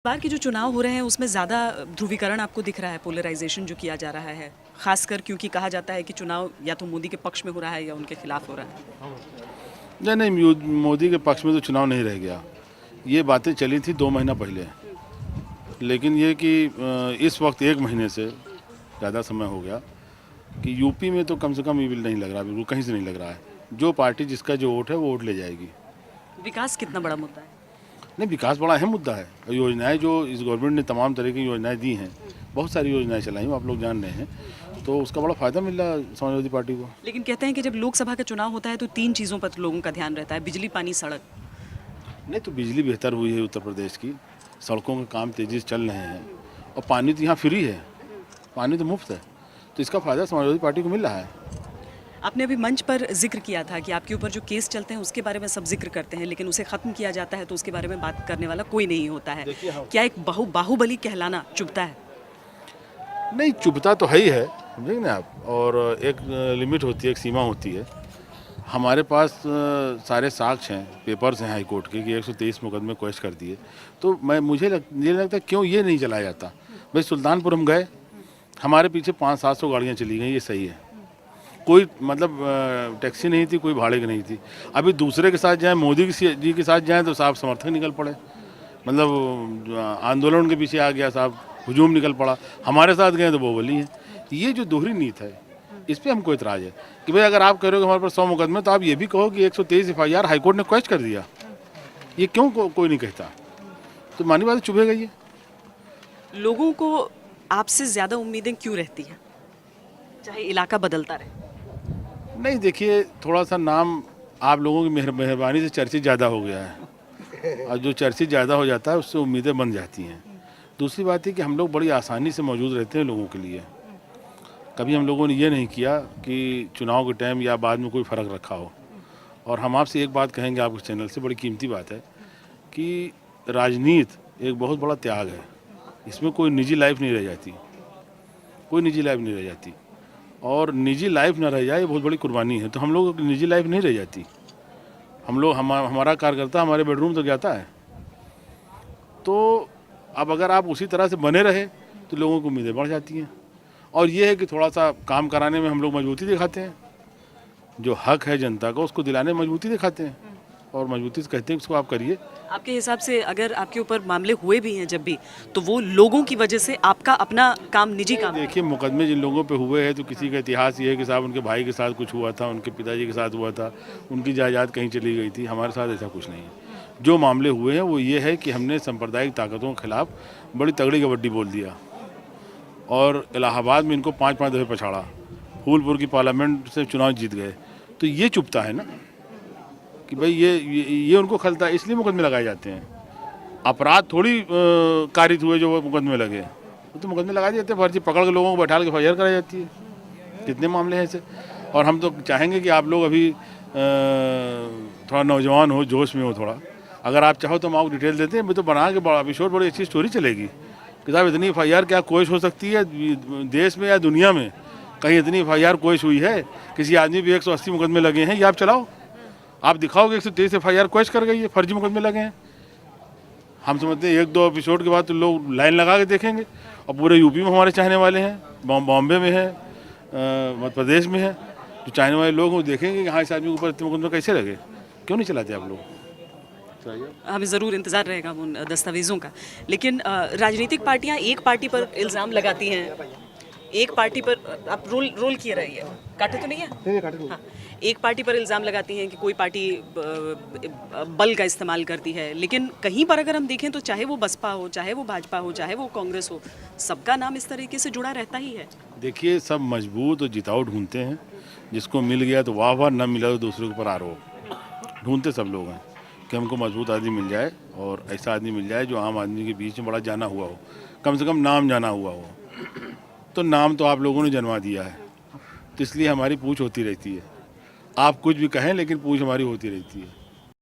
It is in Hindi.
बार के जो चुनाव हो रहे हैं उसमें ज़्यादा ध्रुवीकरण आपको दिख रहा है, पोलराइजेशन जो किया जा रहा है, खासकर क्योंकि कहा जाता है कि चुनाव या तो मोदी के पक्ष में हो रहा है या उनके खिलाफ हो रहा है। नहीं नहीं, मोदी के पक्ष में तो चुनाव नहीं रह गया। ये बातें चली थी 2 महीना पहले, लेकिन ये कि इस वक्त 1 महीने से ज़्यादा समय हो गया कि यूपी में तो कम से कम ईविल नहीं लग रहा, बिल्कुल कहीं से नहीं लग रहा है। जो पार्टी जिसका जो वोट है वो वोट ले जाएगी। विकास कितना बड़ा मुद्दा है? नहीं, विकास बड़ा अहम मुद्दा है। और योजनाएं जो इस गवर्नमेंट ने तमाम तरह की योजनाएं दी हैं, बहुत सारी योजनाएं चलाई हैं, आप लोग जान रहे हैं, तो उसका बड़ा फ़ायदा मिल रहा है समाजवादी पार्टी को। लेकिन कहते हैं कि जब लोकसभा का चुनाव होता है तो 3 चीज़ों पर लोगों का ध्यान रहता है, बिजली, पानी, सड़क। नहीं तो बिजली बेहतर हुई है उत्तर प्रदेश की, सड़कों के काम तेज़ी से चल रहे हैं और पानी तो यहाँ फ्री है, पानी तो मुफ्त है, तो इसका फ़ायदा समाजवादी पार्टी को मिल रहा है। आपने अभी मंच पर जिक्र किया था कि आपके ऊपर जो केस चलते हैं उसके बारे में सब जिक्र करते हैं, लेकिन उसे ख़त्म किया जाता है तो उसके बारे में बात करने वाला कोई नहीं होता है। क्या एक बाहुबली कहलाना चुभता है? नहीं, चुभता तो है ही है, समझेंगे ना आप। और एक लिमिट होती है, एक सीमा होती है। हमारे पास सारे साक्ष्य हैं, पेपर्स हैं हाई कोर्ट के कि 123 मुकदमे क्वेश कर दिए। तो मुझे लगता है क्यों ये नहीं चलाया जाता। भाई सुल्तानपुर हम गए, हमारे पीछे 500-700 गाड़ियाँ चली गई, ये सही है। कोई मतलब टैक्सी नहीं थी, कोई भाड़े की नहीं थी। अभी दूसरे के साथ जाएं, मोदी जी के साथ जाएं तो साहब समर्थक निकल पड़े, मतलब आंदोलन के पीछे आ गया साहब, हुजूम निकल पड़ा। हमारे साथ गए तो बाहुबली है। ये जो दोहरी नीति है, इस पर हमको इतराज़ है कि भाई अगर आप कह रहे हो कि हमारे पास 100 मुकदमे, तो आप ये भी कहो कि 123 FIR हाईकोर्ट ने क्वेश कर दिया। ये क्यों कोई नहीं कहता? तो मानी बात चुभेगा ये। लोगों को आपसे ज़्यादा उम्मीदें क्यों रहती हैं, चाहे इलाका बदलता रहे? नहीं देखिए, थोड़ा सा नाम आप लोगों की मेहरबानी से चर्चित ज़्यादा हो गया है, और जो चर्चित ज़्यादा हो जाता है उससे उम्मीदें बन जाती हैं। दूसरी बात है कि हम लोग बड़ी आसानी से मौजूद रहते हैं लोगों के लिए। कभी हम लोगों ने ये नहीं किया कि चुनाव के टाइम या बाद में कोई फ़र्क रखा हो। और हम आपसे एक बात कहेंगे, आपके चैनल से, बड़ी कीमती बात है कि राजनीति एक बहुत बड़ा त्याग है। इसमें कोई निजी लाइफ नहीं रह जाती, कोई निजी लाइफ नहीं रह जाती। और निजी लाइफ ना रह जाए, ये बहुत बड़ी कुर्बानी है। तो हम लोगों की निजी लाइफ नहीं रह जाती। हमारा कार्यकर्ता हमारे बेडरूम तक जाता है। तो अब अगर आप उसी तरह से बने रहे तो लोगों की उम्मीदें बढ़ जाती हैं। और ये है कि थोड़ा सा काम कराने में हम लोग मजबूती दिखाते हैं, जो हक है जनता का उसको दिलाने में मजबूती दिखाते हैं, और मजबूती से कहते हैं कि इसको आप करिए। आपके हिसाब से अगर आपके ऊपर मामले हुए भी हैं जब भी, तो वो लोगों की वजह से, आपका अपना काम, निजी काम? देखिए, मुकदमे जिन लोगों पे हुए हैं तो किसी का इतिहास ये है कि साहब उनके भाई के साथ कुछ हुआ था, उनके पिताजी के साथ हुआ था, उनकी जायदाद कहीं चली गई थी। हमारे साथ ऐसा कुछ नहीं है। जो मामले हुए हैं वो ये है कि हमने सांप्रदायिक ताकतों के खिलाफ बड़ी तगड़ी कबड्डी बोल दिया, और इलाहाबाद में इनको 5-5 दफ़े पछाड़ा, फूलपुर की पार्लियामेंट से चुनाव जीत गए। तो ये चुभता है ना कि भाई ये उनको खलता है, इसलिए मुकदमे लगाए जाते हैं। अपराध थोड़ी कारित हुए जो मुकदमे लगे, तो मुकदमे लगा दिए जाते हैं। फर्जी पकड़ के लोगों को बैठा के FIR कराई जाती है। कितने मामले हैं ऐसे। और हम तो चाहेंगे कि आप लोग अभी थोड़ा नौजवान हो, जोश में हो थोड़ा, अगर आप चाहो तो हम आपको डिटेल देते हैं। मैं तो बना के बड़ा विशोर बड़ी अच्छी स्टोरी चलेगी कि साहब इतनी FIR क्या कोशिश हो सकती है देश में या दुनिया में। कहीं इतनी FIR कोशिश हुई है? किसी आदमी भी 180 मुकदमे लगे हैं, ये आप चलाओ, आप दिखाओगे 123 FIR क्वेश कर गई है, फर्जी मुकदमे लगे हैं। हम समझते हैं 1-2 एपिसोड के बाद तो लोग लाइन लगा के देखेंगे। और पूरे यूपी में हमारे चाहने वाले हैं, बॉम्बे में है, मध्य प्रदेश में है, जो चाहने वाले लोग वो देखेंगे कि हाँ इस आदमी के ऊपर इतने मुकदमे कैसे लगे। क्यों नहीं चलाते आप लोग? हमें ज़रूर इंतज़ार रहेगा उन दस्तावेज़ों का। लेकिन राजनीतिक पार्टियां एक पार्टी पर इल्ज़ाम लगाती हैं, एक पार्टी पर, आप रोल किए रहिए, काटे तो नहीं है? हाँ, एक पार्टी पर इल्ज़ाम लगाती हैं कि कोई पार्टी बल का इस्तेमाल करती है, लेकिन कहीं पर अगर हम देखें तो चाहे वो बसपा हो, चाहे वो भाजपा हो, चाहे वो कांग्रेस हो, सबका नाम इस तरीके से जुड़ा रहता ही है। देखिए, सब मजबूत और जिताऊ ढूंढते हैं। जिसको मिल गया तो वाह वाह, न मिला तो दूसरे के ऊपर आरोप। ढूंढते सब लोग हैं कि हमको मजबूत आदमी मिल जाए, और ऐसा आदमी मिल जाए जो आम आदमी के बीच में बड़ा जाना हुआ हो, कम से कम नाम जाना हुआ हो। तो नाम तो आप लोगों ने जन्मा दिया है, तो इसलिए हमारी पूछ होती रहती है। आप कुछ भी कहें लेकिन पूछ हमारी होती रहती है।